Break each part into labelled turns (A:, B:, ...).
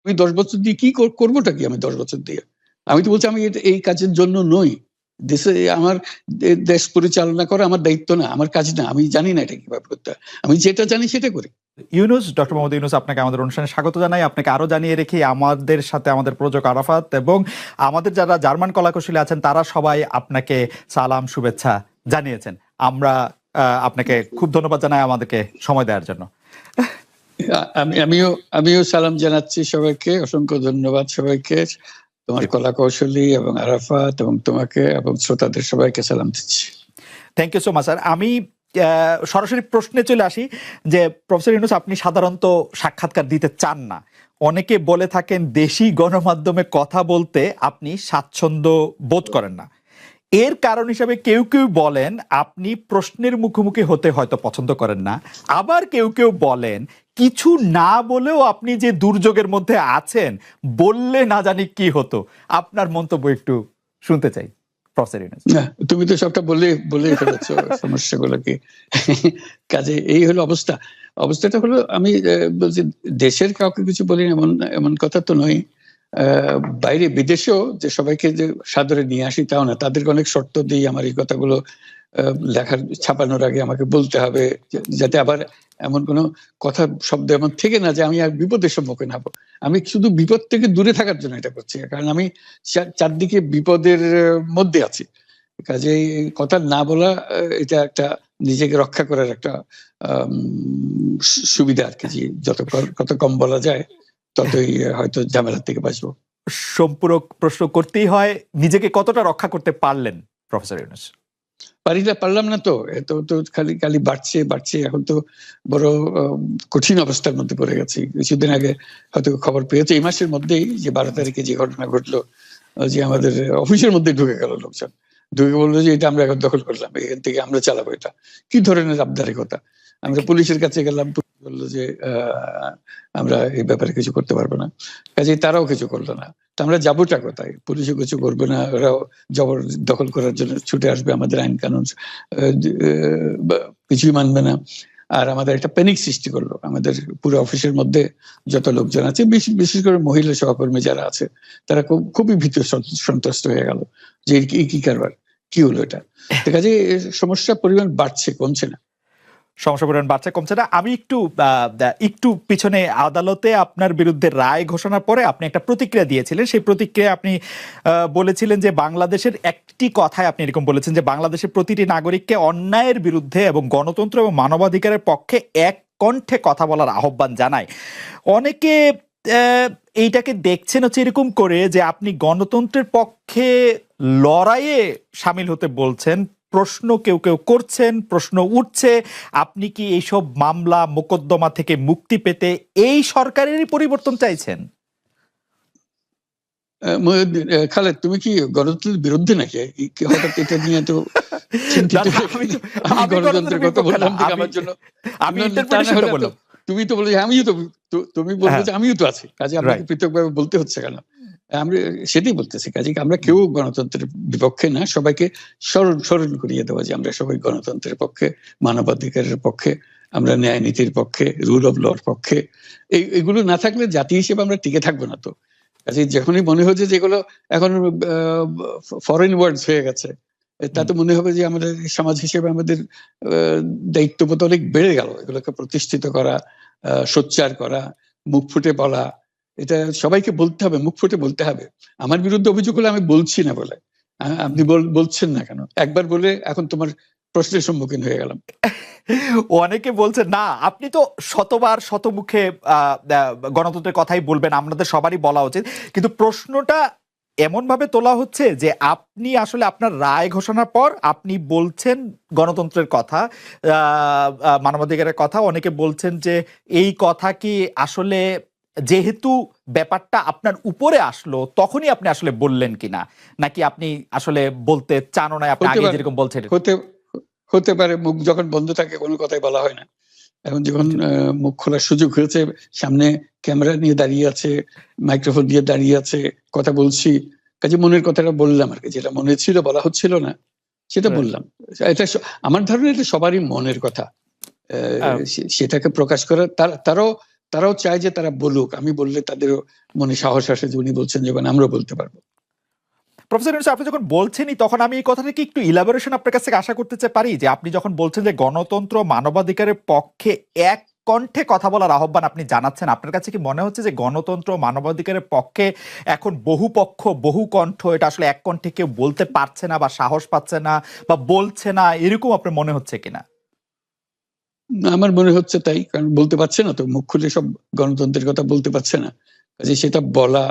A: আমি 10 বছর দিয়ে কি করবোটা কি আমি 10 বছর দিয়ে? আমি তো বলছি আমি এই কাজের জন্য নই। দেশে আমার দেশ পরিচালনা করা আমার দায়িত্ব না, আমার কাজ না। আমি জানি না এটা কিভাবে করতে হয়। আমি যেটা জানি সেটা করি।
B: ইউনুস, ডক্টর মোহাম্মদ ইউনুস, আপনাকে আমাদের অনুষ্ঠানে স্বাগত জানাই। আপনাকে আরো জানিয়ে রেখি, আমাদের সাথে আমাদের প্রযোজক আরাফাত এবং আমাদের যারা জার্মান কলাকুশলী আছেন তারা সবাই আপনাকে সালাম শুভেচ্ছা জানিয়েছেন। আমরা আপনাকে খুব ধন্যবাদ জানাই আমাদেরকে সময় দেওয়ার জন্য।
A: আমিও সালাম জানাচ্ছি সবাইকে, অসংখ্য ধন্যবাদ সবাইকে, তোমার কলাকৌশলী এবং আরাফাত এবং তোমাকে এবং শ্রোতাদের সবাইকে সালাম দিচ্ছি।
B: Thank you so much sir. আমি সরাসরি প্রশ্নে চলে আসি যে প্রফেসর ইউনুস, আপনি সাধারণত সাক্ষাৎকার দিতে চান না। অনেকে বলে থাকেন দেশি গণমাধ্যমে কথা বলতে আপনি স্বাচ্ছন্দ্য বোধ করেন না। এর কারণ হিসাবে কেউ কেউ বলেন আপনি প্রশ্নের মুখোমুখি হতে হয়তো পছন্দ করেন না, আবার কেউ কেউ বলেন কিছু না বলেও আপনি যে দুর্যোগের মধ্যে আছেন, বললে না জানি কি হতো। আপনার মন্তব্য একটু শুনতে চাই প্রফেসর ইউনুস।
A: না, তুমি তো সবটা বলে ফেলেছো সমস্যাগুলো কি। কাজে এই হলো অবস্থা। অবস্থাটা হলো আমি বলছি দেশের কাউকে কিছু বলি এমন কথা তো নয়। বাইরে বিদেশেও যে সবাইকে যে সাদরে নিয়ে আসি তাও না, তাদেরকে অনেক শর্ত দিই আমার এই কথাগুলো লেখার ছাপানোর আগে আমাকে বলতে হবে, যাতে আবার এমন কোনো কথা শব্দ এমন থেকে না যে আমি আর বিপদের সম্মুখীন হবো। আমি শুধু বিপদ থেকে দূরে থাকার জন্য এটা করছি, কারণ আমি চারদিকে বিপদের মধ্যে আছি। কাজে কথা না বলা এটা একটা নিজেকে রক্ষা করার একটা সুবিধা আর কি, কত কম বলা যায় ততই হয়তো ঝামেলার থেকে বাঁচবো।
B: সম্পূরক প্রশ্ন করতেই হয়, নিজেকে কতটা রক্ষা করতে পারলেন প্রফেসর ইউনুস?
A: পারলাম না তো, এত তো খালি বাড়ছে। এখন তো বড় কঠিন অবস্থার মধ্যে পড়ে গেছি। কিছুদিন আগে হয়তো খবর পেয়েছে এই মাসের মধ্যেই যে 12 তারিখে যে ঘটনা ঘটলো, যে আমাদের অফিসের মধ্যে ঢুকে গেল লোকজন, ঢুকে বললো যে এটা আমরা এখন দখল করলাম, এখান থেকে আমরা চালাবো। এটা কি ধরনের আবদারিকতা! আমরা পুলিশের কাছে গেলাম, পুলিশ বললো যে আমরা এই ব্যাপারে কিছু করতে পারবো না। কাজে তারাও কিছু করলো না। আমরা যাবোটা কোথায়? পুলিশও কিছু করবে না, ওরাও জবর দখল করার জন্য ছুটে আসবে, আমাদের আইন কানুন কিছুই মানবে না। আর আমাদের একটা প্যানিক সৃষ্টি করলো আমাদের পুরো অফিসের মধ্যে যত লোকজন আছে, বিশেষ করে মহিলা সহকর্মী যারা আছে, তারা খুবই ভীত সন্ত্রস্ত হয়ে গেল যে কি কারবার, কি হলো এটা। কাজে সমস্যার পরিমাণ বাড়ছে, কমছে না।
B: সমস্যা পরিমাণ বাড়ছে, কমছে না। আমি একটু পিছনে আদালতে আপনার বিরুদ্ধে রায় ঘোষণার পরে আপনি একটা প্রতিক্রিয়া দিয়েছিলেন। সেই প্রতিক্রিয়া আপনি বলেছিলেন যে বাংলাদেশের একটি কথায় আপনি এরকম বলেছেন যে বাংলাদেশের প্রতিটি নাগরিককে অন্যায়ের বিরুদ্ধে এবং গণতন্ত্র এবং মানবাধিকারের পক্ষে এক কণ্ঠে কথা বলার আহ্বান জানায়। অনেকে এইটাকে দেখছেন হচ্ছে এরকম করে যে আপনি গণতন্ত্রের পক্ষে লড়াইয়ে সামিল হতে বলছেন। প্রশ্ন কেউ করছেন, প্রশ্ন উঠছে, আপনি কি এইসব মামলা মোকদ্দমা থেকে মুক্তি পেতে এই সরকারেরই পরিবর্তন চাইছেন?
A: খালেদ, তুমি কি গণতন্ত্রের বিরুদ্ধে নাকি? হঠাৎ এটা নিয়ে তো চিন্তিত। আমি গণতন্ত্রের কথা বললাম আমার জন্য, তুমি তো বলে তুমি বলবে যে আমিও তো আছি, কাজে আমাকে পৃথকভাবে বলতে হচ্ছে কেন? আমরা সেটাই বলতেছি। কাজে আমরা কেউ গণতন্ত্রের বিপক্ষে না, সবাইকে স্মরণ করিয়ে দেওয়া যে আমরা সবাই গণতন্ত্রের পক্ষে, মানবাধিকারের পক্ষে, আমরা ন্যায় নীতির পক্ষে, রুল অফ লর পক্ষে। এগুলো না থাকলে জাতি হিসেবে আমরা টিকে থাকবো না। তো কাজে যখনই মনে হচ্ছে যেগুলো এখন ফরেন ওয়ার্ডস হয়ে গেছে, তাতে মনে হবে যে আমাদের সমাজ হিসেবে আমাদের দায়িত্ববোধ অনেক বেড়ে গেল। এগুলোকে প্রতিষ্ঠিত করা, সোচ্চার করা, মুখ ফুটে বলা, এটা সবাইকে বলতে হবে, মুখ ফুটে বলতে হবে। আমার বিরুদ্ধে অভিযোগ হলে আমি বলছি না বলে, আপনি বলছেন না কেন? একবার বলে এখন তোমার প্রশ্নের সম্মুখীন হয়ে গেলাম।
B: অনেকে বলছে না, আপনি তো শতবার শতমুখে গণতন্ত্রের কথাই বলবেন, আমাদের সবারই বলা উচিত। কিন্তু প্রশ্নটা এমন ভাবে তোলা হচ্ছে যে আপনি আসলে আপনার রায় ঘোষণার পর আপনি বলছেন গণতন্ত্রের কথা, মানবাধিকারের কথা। অনেকে বলছেন যে এই কথা কি আসলে যেহেতু ব্যাপারটা আপনার উপরে আসলো তখনই আপনি আসলে বললেন কিনা, নাকি আপনি আসলে বলতে চান না, আপনি আগে যেরকম বলছেন।
A: হতে পারে, মুখ যখন বন্ধ থাকে কোনো কথাই বলা হয় না। এখন যখন মুখ খোলার সুযোগ হয়েছে, সামনে ক্যামেরা নিয়ে দাঁড়িয়ে আছে, মাইক্রোফোন দিয়ে দাঁড়িয়ে আছে, কথা বলছি, কাজে মনের কথাটা বললাম আর কি। যেটা মনে ছিল বলা হচ্ছিল না সেটা বললাম। এটা আমার ধারণা এটা সবারই মনের কথা, সেটাকে প্রকাশ করা। তারাও তারাও চায় যে তারা বলুক, আমি বললে তাদেরও মনে সাহস আসে যে উনি বলছেন যখন আমরাও বলতে পারবো।
B: প্রফেসর ইউনূস, আপনি যখন বলছেনই তখন আমি এই কথাটা কি একটু ইলাবোরেশন আপনার কাছ থেকে আশা করতে পারি, যে আপনি যখন বলছেন যে গণতন্ত্র মানবাধিকারের পক্ষে এক কণ্ঠে কথা বলার আহ্বান আপনি জানাচ্ছেন, আপনার কাছে কি মনে হচ্ছে যে গণতন্ত্র মানবাধিকারের পক্ষে এখন বহু পক্ষ বহু কণ্ঠ, এটা আসলে এক কণ্ঠে কেউ বলতে পারছে না বা সাহস পাচ্ছে না বা বলছে না, এরকম আপনার মনে হচ্ছে কিনা?
A: আমার মনে হচ্ছে তাই, কারণ বলতে পারছে না তো, মুখ খুলে সব গণতন্ত্রের কথা বলতে পারছে না, কাজে সেটা বলা,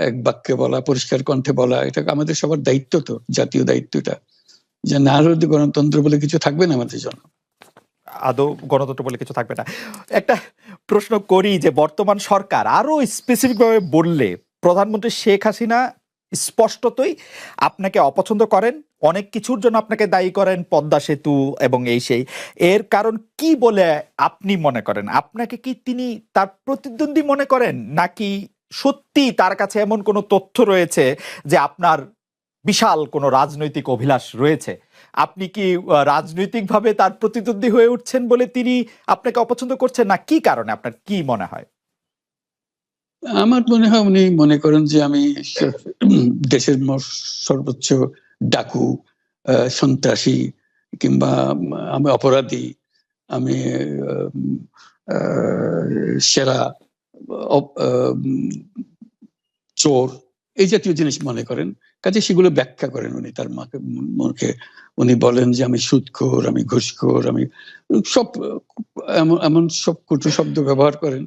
A: এক বাক্যে বলা, পরিষ্কার কণ্ঠে বলা, এটা আমাদের সবার দায়িত্ব, তো জাতীয় দায়িত্ব এটা, যে না হলে গণতন্ত্র বলে কিছু থাকবে না আমাদের জন্য।
B: আদৌ গণতন্ত্র বলে কিছু থাকবে না। একটা প্রশ্ন করি যে বর্তমান সরকার আরো স্পেসিফিক ভাবে বললে, প্রধানমন্ত্রী শেখ হাসিনা স্পষ্টতই আপনাকে অপছন্দ করেন, অনেক কিছুর জন্য আপনাকে দায়ী করেন, পদ্মা সেতু এবং এই সেই। এর কারণ কি বলে আপনি মনে করেন? আপনাকে কি তিনি তার প্রতিদ্বন্দ্বী মনে করেন, নাকি সত্যি তার কাছে এমন কোনো তথ্য রয়েছে যে আপনার বিশাল কোনো রাজনৈতিক অভিলাষ রয়েছে? আপনি কি রাজনৈতিকভাবে তার প্রতিদ্বন্দ্বী হয়ে উঠছেন বলে তিনি আপনাকে অপছন্দ করছেন, না কি কারণে, আপনার কি মনে হয়?
A: আমার মনে হয় উনি মনে করেন যে আমি দেশের সর্বোচ্চ ডাকু, সন্ত্রাসী, কিংবা আমি অপরাধী, আমি সেরা চোর, এই জাতীয় জিনিস মনে করেন। কাজে সেগুলো ব্যাখ্যা করেন উনি তার মুখে। উনি বলেন যে আমি সুদখোর, আমি ঘুষখোর, আমি সব এমন সব কটু শব্দ ব্যবহার করেন,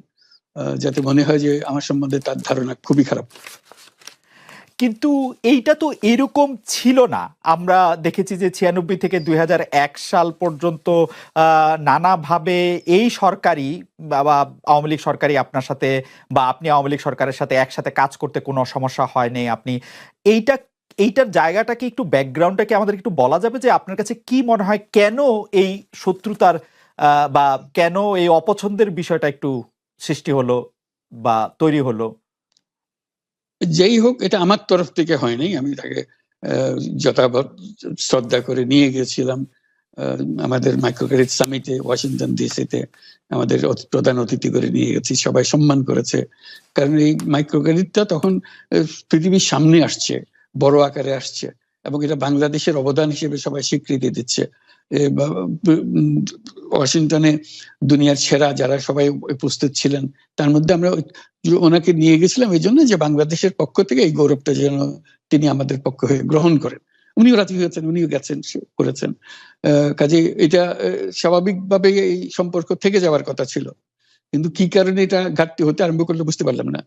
A: যাতে মনে হয় যে আমার সম্বন্ধে তার ধারণা খুবই খারাপ।
B: কিন্তু এইটা তো এরকম ছিল না। আমরা দেখেছি যে ৯৬ থেকে ২০০১ সাল পর্যন্ত নানাভাবে এই সরকারই বা আওয়ামী লীগ সরকারই আপনার সাথে, বা আপনি আওয়ামী লীগ সরকারের সাথে একসাথে কাজ করতে কোনো সমস্যা হয়নি। আপনি এইটা এইটার জায়গাটা কি একটু, ব্যাকগ্রাউন্ডটা কি আমাদের একটু বলা যাবে, যে আপনার কাছে কি মনে হয় কেন এই শত্রুতার বা কেন এই অপছন্দের বিষয়টা একটু সৃষ্টি হলো বা তৈরি হলো?
A: যেই হোক, এটা আমার তরফ থেকে হয়নি। আমি তাকে যথাযথ শ্রদ্ধা করে নিয়ে গেছিলাম আমাদের মাইক্রো ক্রেডিট সামিটে ওয়াশিংটন ডিসিতে। আমাদের প্রধান অতিথি করে নিয়ে গেছি, সবাই সম্মান করেছে। কারণ এই মাইক্রো ক্রেডিটটা তখন পৃথিবীর সামনে আসছে, বড় আকারে আসছে, এবং এটা বাংলাদেশের অবদান হিসেবে সবাই স্বীকৃতি দিচ্ছে। ওয়াশিংটনে দুনিয়ার সেরা যারা সবাই উপস্থিত ছিলেন, তার মধ্যে আমরা ওনাকে নিয়ে গেছিলাম এই জন্য যে বাংলাদেশের পক্ষ থেকে এই গৌরবটা যেন তিনি আমাদের পক্ষ হয়ে গ্রহণ করেন। উনিও রাজি হয়েছেন, উনিও গেছেন, করেছেন। কাজে এটা স্বাভাবিকভাবে এই সম্পর্ক থেকে যাওয়ার কথা ছিল, কিন্তু কি কারণে এটা ঘাটতি হতে আরম্ভ করলো বুঝতে পারলাম না।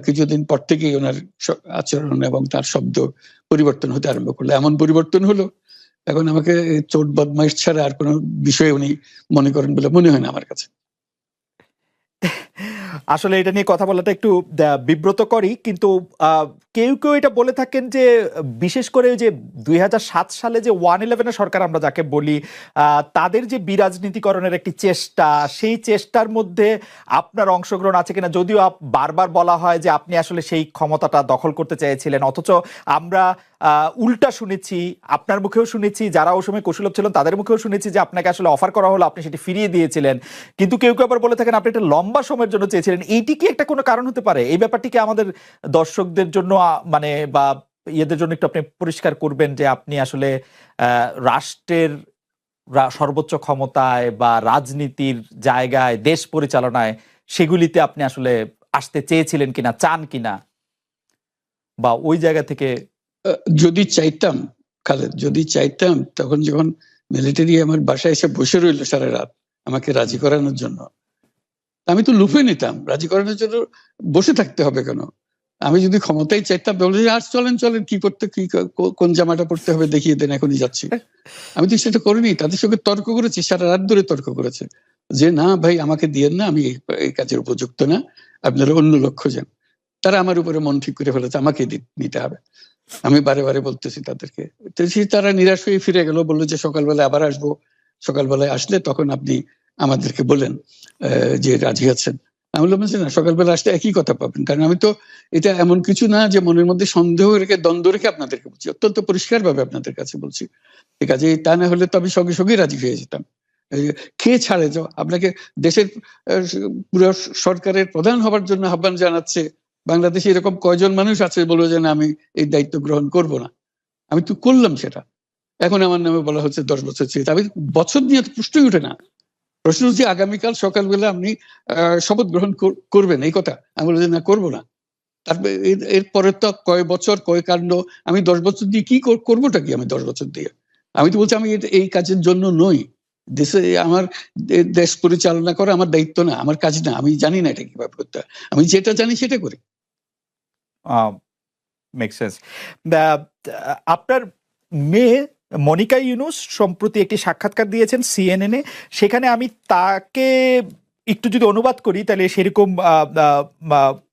A: কিছুদিন পর থেকেই ওনার আচরণ এবং তার শব্দ পরিবর্তন হতে আরম্ভ করলো। এমন পরিবর্তন হলো, এখন আমাকে চোট বদমাইশ ছাড়া আর কোনো বিষয়ে উনি মনে করেন বলে মনে হয় না আমার কাছে।
B: আসলে এটা নিয়ে কথা বলাটা একটু বিব্রতকরই, কিন্তু কেউ কেউ এটা বলে থাকেন যে বিশেষ করে যে ২০০৭ সালে যে 111 এর সরকার আমরা যাকে বলি, তাদের যে বিরাজনীতিকরণের একটি চেষ্টা, সেই চেষ্টার মধ্যে আপনার অংশগ্রহণ আছে কিনা? যদিও বারবার বলা হয় যে আপনি আসলে সেই ক্ষমতাটা দখল করতে চেয়েছিলেন, অথচ আমরা উল্টা শুনেছি, আপনার মুখেও শুনেছি, যারা ওই সময় কুশলভ ছিলেন তাদের মুখেও শুনেছি যে আপনাকে আসলে অফার করা হলো, আপনি সেটি ফিরিয়ে দিয়েছিলেন। কিন্তু কেউ কেউ আবার বলে থাকেন আপনি একটা লম্বা সময়ের জন্য চেয়েছিলেন। এইটি কি একটা কোনো কারণ হতে পারে? এই ব্যাপারটি কি আমাদের দর্শকদের জন্য মানে বা ইয়েদের জন্য একটু আপনি পরিষ্কার করবেন, যে আপনি আসলে রাষ্ট্রের সর্বোচ্চ ক্ষমতায় বা রাজনীতির জায়গায়, দেশ পরিচালনায়, সেগুলিতে আপনি আসলে আসতে চেয়েছিলেন কিনা, চান কিনা, বা ওই জায়গা থেকে?
A: যদি চাইতাম, খালেদ, যদি চাইতাম, তখন যখন মিলিটারি আমার বাসায় এসে বসে রইল সারা রাত আমাকে রাজি করানোর জন্য, আমি তো লুফে নিতাম। রাজি করানোর জন্য বসে থাকতে হবে কেন? আমি যদি ক্ষমতায় চাইতাম, বলে আর চলেন চলেন, কি করতে, কি কোন জামাটা পড়তে হবে দেখিয়ে দেন, এখনই যাচ্ছি। আমি তো সেটা করিনি, তাদের সঙ্গে তর্ক করেছি, সারা রাত ধরে তর্ক করেছে যে না ভাই, আমাকে দিয়েন না, আমি এই কাজের উপযুক্ত না, আপনারা অন্য লোক খোঁজেন। তারা আমার উপরে মন ঠিক করে ফেলেছে আমাকে নিতে হবে। আমি বারে বারে বলতেছি তাদেরকে, তো তারা নিরাশ হয়ে ফিরে গেল, বললো যে সকালবেলায় আবার আসবো, সকালবেলায় আসলে তখন আপনি আমাদেরকে বলেন যে রাজি আছেন। আমি বললাম না, সকালবেলা আসলে একই কথা পাবেন, কারণ আমি তো এটা এমন কিছু না যে মনের মধ্যে সন্দেহ রেখে, দ্বন্দ্ব রেখে আপনাদেরকে বলছি, অত্যন্ত পরিষ্কার ভাবে আপনাদের কাছে বলছি। ঠিক আছে, তা না হলে তো আমি সঙ্গে সঙ্গেই রাজি হয়ে যেতাম। কে ছাড়ে? আপনাকে দেশের পুরো সরকারের প্রধান হবার জন্য আহ্বান জানাচ্ছে, বাংলাদেশে এরকম কয়জন মানুষ আছে বলে যে না আমি এই দায়িত্ব গ্রহণ করব না? আমি তো করলাম সেটা, এখন আমার নামে বলা হচ্ছে 10 বছর চেয়ে। আমি বছর নিয়ে তো প্রশ্নই উঠে না। প্রশ্ন হচ্ছে আগামীকাল সকালবেলা আপনি শপথ গ্রহণ করবেন, এই কথা। আমি বলছি না, করবো না। তারপরে এরপরে তো কয় বছর কয় কাণ্ড। আমি 10 বছর দিয়ে কি করবোটা কি? আমি 10 বছর দিয়ে, আমি তো বলছি আমি এই কাজের জন্য নই। দেশে আমার দেশ পরিচালনা করা আমার দায়িত্ব না, আমার কাজ না। আমি জানি না এটা কিভাবে করতে হয়। আমি যেটা জানি সেটা করি।
B: Make sense. আপনার মেয়ে মনিকা ইউনুস সম্প্রতি একটি সাক্ষাৎকার দিয়েছেন সিএনএন-এ। সেখানে আমি তাকে একটু যদি অনুবাদ করি তাহলে সেরকম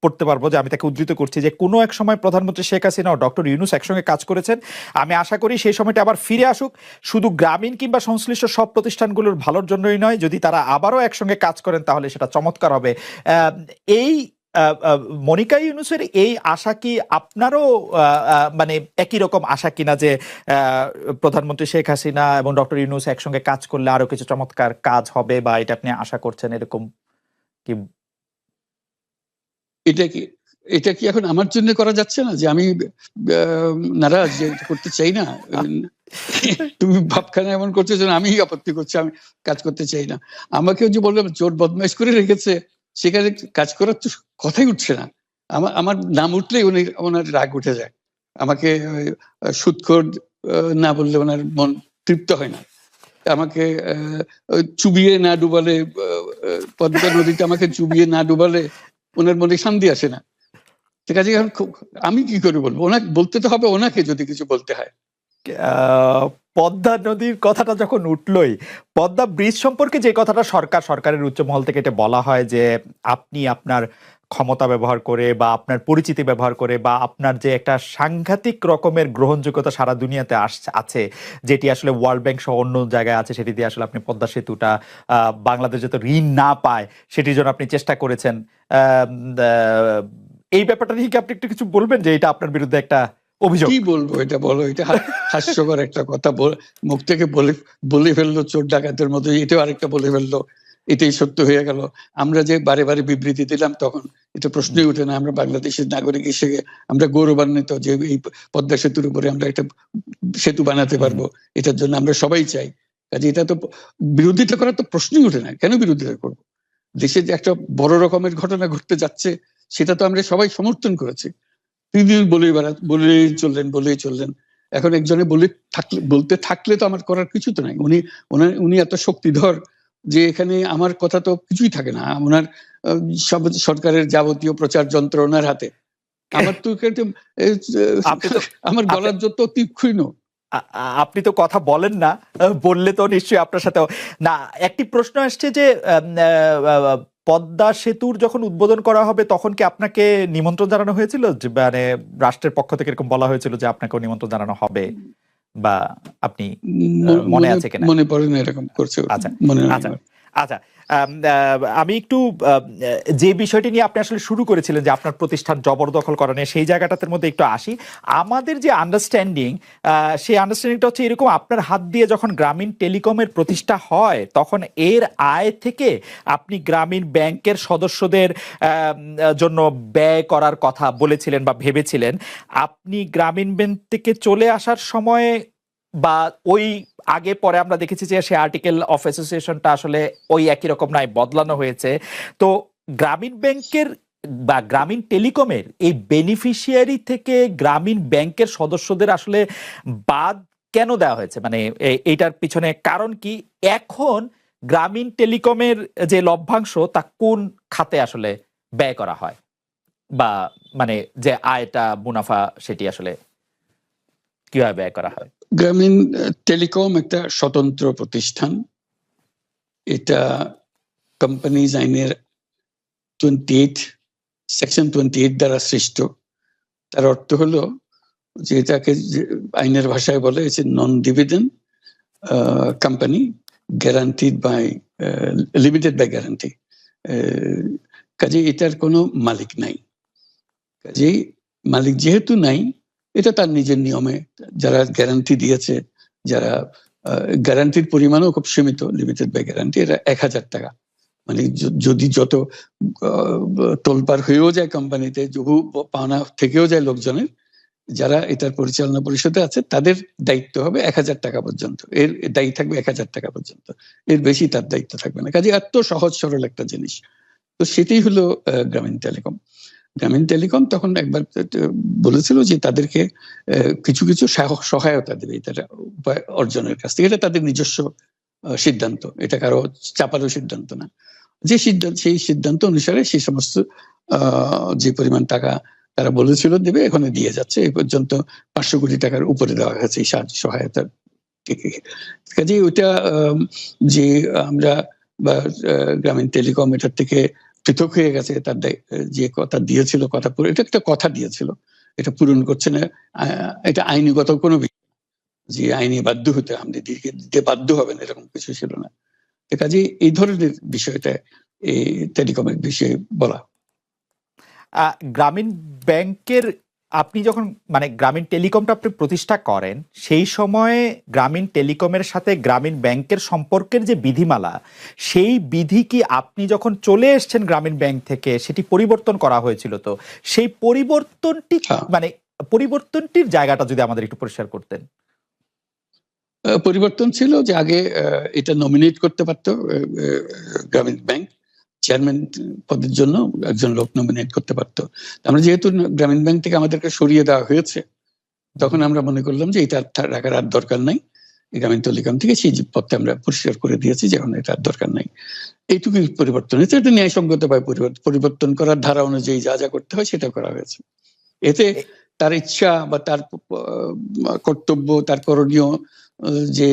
B: পড়তে পারবো, যে আমি তাকে উদ্ধৃত করছি যে কোনো এক সময় প্রধানমন্ত্রী শেখ হাসিনা ও ডক্টর ইউনুস একসঙ্গে কাজ করেছেন। আমি আশা করি সেই সময়টা আবার ফিরে আসুক, শুধু গ্রামীণ কিংবা সংশ্লিষ্ট সব প্রতিষ্ঠানগুলোর ভালোর জন্যই নয়। যদি তারা আবারও একসঙ্গে কাজ করেন তাহলে সেটা চমৎকার হবে। এই মনিকা ইউনুসের এই আশা কি আপনারও মানে একই রকম আশা কিনা, যে প্রধানমন্ত্রী শেখ হাসিনা এবং ডক্টর ইউনুস একসঙ্গে কাজ করলে আরো কিছু চমৎকার কাজ হবে, বা এটা আপনি আশা করছেন এরকম কি?
A: এটা কি এখন আমার জন্য করা যাচ্ছে না যে আমি নারাজ, যে করতে চাই না? তুমি ভাবখানা এমন করছো যেন আমি আপত্তি করছি, আমি কাজ করতে চাই না। আমাকেও যে বললাম চোর বদমাইশ করে রেখেছে, সেখানে কাজ করার তো কথাই উঠছে না। আমার নাম উঠলেই ওনার রাগ উঠে যায়। আমাকে সুদখোর না বললে ওনার মন তৃপ্ত হয় না। আমাকে চুবিয়ে না ডুবালে, পদ্মা নদীতে আমাকে চুবিয়ে না ডুবালে ওনার মনে শান্তি আসে না। ঠিক আছে, আমি কি করে বলবো? ওনাকে বলতে তো হবে, ওনাকে যদি কিছু বলতে হয়।
B: পদ্মা নদীর কথাটা যখন উঠলই, পদ্মা ব্রিজ সম্পর্কে যে কথাটা সরকারের উচ্চ মহল থেকে এটা বলা হয় যে আপনি আপনার ক্ষমতা ব্যবহার করে বা আপনার পরিচিতি ব্যবহার করে বা আপনার যে একটা সাংঘাতিক রকমের গ্রহণযোগ্যতা সারা দুনিয়াতে আছে, যেটি আসলে ওয়ার্ল্ড ব্যাংক সহ অন্য জায়গায় আছে, সেটি দিয়ে আসলে আপনি পদ্মা সেতুটা বাংলাদেশ যাতে ঋণ না পায় সেটির জন্য আপনি চেষ্টা করেছেন। এই ব্যাপারটা নিয়ে কি আপনি একটু কিছু বলবেন, যে এটা আপনার বিরুদ্ধে একটা অভিযোগ?
A: কি বলবো, এটা বলো, এটা হাস্যকর একটা কথা। মুখ থেকে বলে ফেললো চোর ডাকাতের মতো, এটাও আরেকটা বলে ফেললো, এটাই সত্য হয়ে গেল। আমরা যে বারে বারে বিবৃতি দিলাম তখন এটা প্রশ্নই উঠে না। আমরা বাংলাদেশের নাগরিক হিসেবে আমরা গৌরবান্বিত যে এই পদ্মা সেতুর উপরে আমরা একটা সেতু বানাতে পারবো, এটার জন্য আমরা সবাই চাই। কাজে এটা তো বিরোধিতা করার তো প্রশ্নই উঠে না। কেন বিরোধিতা করবো? দেশে যে একটা বড় রকমের ঘটনা ঘটতে যাচ্ছে সেটা তো আমরা সবাই সমর্থন করেছি। তিনি বলেই চললেন। এখন একজনে বলতে থাকলে তো আমার করার কিছু তো নাই। উনি এত শক্তিধর যে এখানে আমার কথা তো কিছুই থাকে না। ওনার সব সরকারের যাবতীয় প্রচার যন্ত্র ওনার হাতে। আমার তো আমার গলার যত তীক্ষ্ণ।
B: আপনি তো কথা বলেন না, বললে তো নিশ্চয়ই আপনার সাথে না। একটি প্রশ্ন আসছে যে পদ্মা সেতুর যখন উদ্বোধন করা হবে তখন কি আপনাকে নিমন্ত্রণ জানানো হয়েছিল? মানে রাষ্ট্রের পক্ষ থেকে এরকম বলা হয়েছিল যে আপনাকেও নিমন্ত্রণ জানানো হবে, বা আপনি মনে আছে কিনা?
A: মনে পড়ে না এরকম করছে।
B: আচ্ছা আচ্ছা, আমি একটু যে বিষয়টি নিয়ে আপনি আসলে শুরু করেছিলেন যে আপনার প্রতিষ্ঠান জবরদখল করা নিয়ে, সেই জায়গাটার মধ্যে একটু আসি। আমাদের যে আন্ডারস্ট্যান্ডিং, সেই আন্ডারস্ট্যান্ডিংটা হচ্ছে এরকম: আপনার হাত দিয়ে যখন গ্রামীণ টেলিকমের প্রতিষ্ঠা হয় তখন এর আয় থেকে আপনি গ্রামীণ ব্যাংকের সদস্যদের জন্য ব্যয় করার কথা বলেছিলেন বা ভেবেছিলেন। আপনি গ্রামীণ ব্যাংক থেকে চলে আসার সময় বা ওই আগে পরে আমরা দেখেছি যে সে আর্টিকেল অফ অ্যাসোসিয়েশনটা আসলে ওই একই রকম নাই, বদলানো হয়েছে। তো গ্রামীণ ব্যাংকের বা গ্রামীণ টেলিকমের এই বেনিফিশিয়ারি থেকে গ্রামীণ ব্যাংকের সদস্যদের আসলে বাদ কেন দেওয়া হয়েছে? মানে এইটার পিছনে কারণ কি? এখন গ্রামীণ টেলিকমের যে লভ্যাংশ তা কোন খাতে আসলে ব্যয় করা হয়, বা মানে যে আয়টা মুনাফা সেটি আসলে কিভাবে ব্যয় করা হয়?
A: গ্রামীণ টেলিকম একটা স্বতন্ত্র প্রতিষ্ঠান। এটা কোম্পানিজ আইনের সেকশন 28 দ্বারা সৃষ্ট। তার অর্থ হলো যে এটাকে আইনের ভাষায় বলে non dividend company, guaranteed by limited by guarantee. কাজে এটার কোনো মালিক নাই। কাজেই মালিক যেহেতু নাই, এটা তার নিজের নিয়মে যারা গ্যারান্টি দিয়েছে, যারা গ্যারান্টির পরিমাণও খুব সীমিত, লিমিটেড বাই গ্যারান্টি। এটা 1,000 টাকা। মানে যদি যত তোলপাড় হয়েও যায় কোম্পানিতে, বহু পাওনা থেকেও যায় লোকজনের, যারা এটার পরিচালনা পরিষদে আছে তাদের দায়িত্ব হবে 1,000 টাকা পর্যন্ত, এর দায়ী থাকবে 1,000 টাকা পর্যন্ত, এর বেশি তার দায়িত্ব থাকবে না। কাজে এত সহজ সরল একটা জিনিস। তো সেটাই হলো গ্রামীণ টেলিকম। গ্রামীণ টেলিকম তখন একবার বলেছিল যে তাদেরকে কিছু কিছু সহায়তা দেবে তারা উপায় অর্জনের কাছ থেকে। এটা তাদের নিজস্ব সিদ্ধান্ত, এটা কারো চাপারও সিদ্ধান্ত না। যে সিদ্ধান্ত, সেই সিদ্ধান্ত অনুসারে সেই সমস্ত যে পরিমাণ টাকা তারা বলেছিল দেবে, এখানে দিয়ে যাচ্ছে। এই পর্যন্ত 500 কোটি টাকার উপরে দেওয়া হয়েছে এই সাহায্য সহায়তার থেকে। কাজে ওইটা যে আমরা বা গ্রামীণ টেলিকম এটার থেকে পৃথক হয়ে গেছে, তার যে কথা দিয়েছিল, কথা পুরো, এটা একটা কথা দিয়েছিল, এটা পূরণ করছে না, এটা আইনগত কোনো বিষয় যে আইনি বাধ্য হতে, আপনি দিতে বাধ্য হবেন এরকম কিছু ছিল না। কাজে এই ধরনের বিষয়টা এই টেলিকমের বিষয়ে বলা।
B: গ্রামীণ ব্যাংকের আপনি যখন মানে গ্রামীণ টেলিকমটা আপনি প্রতিষ্ঠা করেন, সেই সময়ে গ্রামীণ টেলিকমের সাথে গ্রামীণ ব্যাংকের সম্পর্কের যে বিধিমালা, সেই বিধি কি আপনি যখন চলে এসছেন গ্রামীণ ব্যাংক থেকে সেটি পরিবর্তন করা হয়েছিল? তো সেই পরিবর্তনটি মানে পরিবর্তনটির জায়গাটা যদি আমাদের একটু পরিষ্কার করতেন।
A: পরিবর্তন ছিল যে আগে এটা নমিনেট করতে পারতো গ্রামীণ ব্যাংক, চেয়ারম্যান পদের জন্য একজন লোক নমিনেট করতে পারতো। আমরা যেহেতু গ্রামীণ ব্যাংক থেকে আমাদেরকে সরিয়ে দেওয়া হয়েছে, তখন আমরা মনে করলাম যে এটা রাখার আর দরকার নাই। গ্রামীণ টেলিকম থেকে সেই পদটা আমরা পরিষ্কার করে দিয়েছি যে এখন এটা আর দরকার নাই। এইটুকুই পরিবর্তন হয়েছে। এটা ন্যায়সঙ্গতভাবে পরিবর্তন করার ধারা অনুযায়ী যা যা করতে হয় সেটা করা হয়েছে। এতে তার ইচ্ছা বা তার কর্তব্য, তার করণীয় যে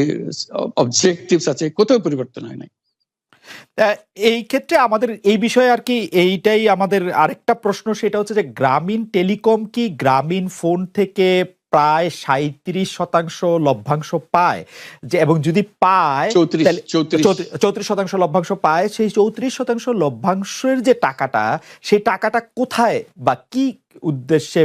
A: অবজেক্টিভস আছে, কোথাও পরিবর্তন হয় নাই।
B: এই ক্ষেত্রে আমাদের এই বিষয়ে আর কি এইটাই আমাদের আরেকটা প্রশ্ন, সেটা হচ্ছে যে গ্রামীণ টেলিকম কি গ্রামীণ ফোন থেকে প্রায় 37% লভ্যাংশ পায়, যে এবং যদি পায় 34% লভ্যাংশ পায়, সেই 34% লভ্যাংশের যে টাকাটা, সেই টাকাটা কোথায় বা কি উদ্দেশ্যে